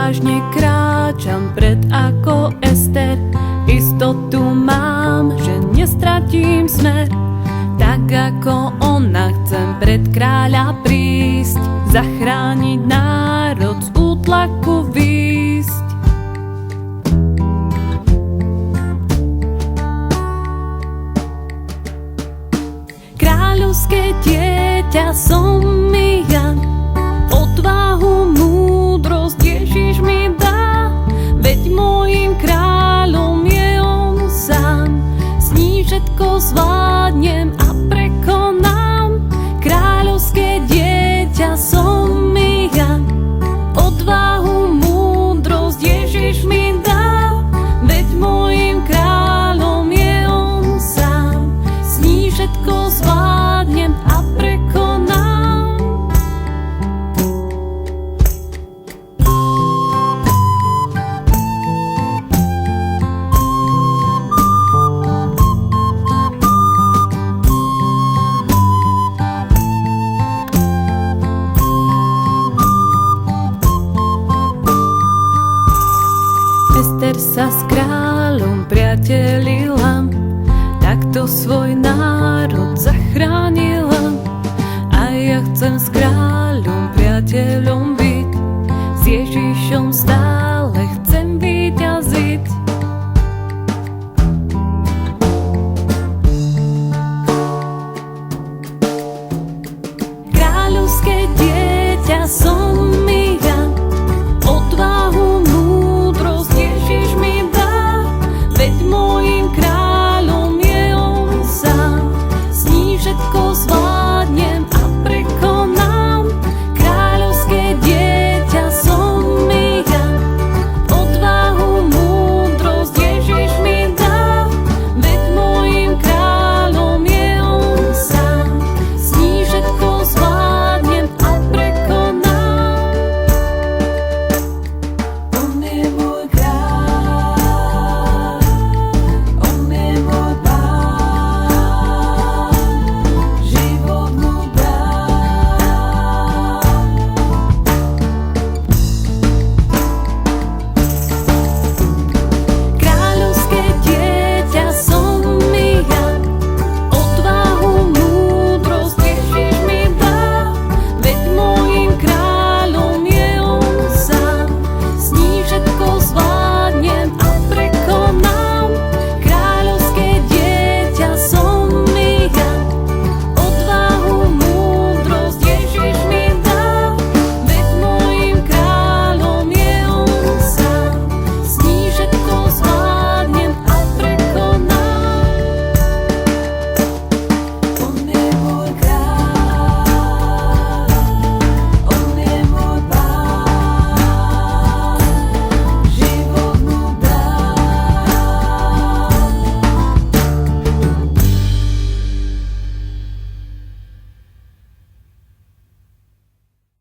odvážne kráčam pred ako Ester. Istotu mám, že nestratím smer. Tak ako ona chcem pred kráľa prísť, zachrániť národ z útlaku výsť. Kráľovské dieťa som ja, odvahu, múdrosť Ježiš mi dá, veď môjim kráľom je on sám. S ním všetko zvládnem a prekonám. Kráľovské dieťa som ja, odvahu, múdrosť Ježiš mi dá, veď môjim kráľom je on sám. S ním všetko zvládnem a prekonám. Ester sa s kráľom priatelila, takto svoj národ zachránila. A ja chcem s kráľom priateľom byť, s Ježišom stále chcem víťaziť. Kráľovské dieťa som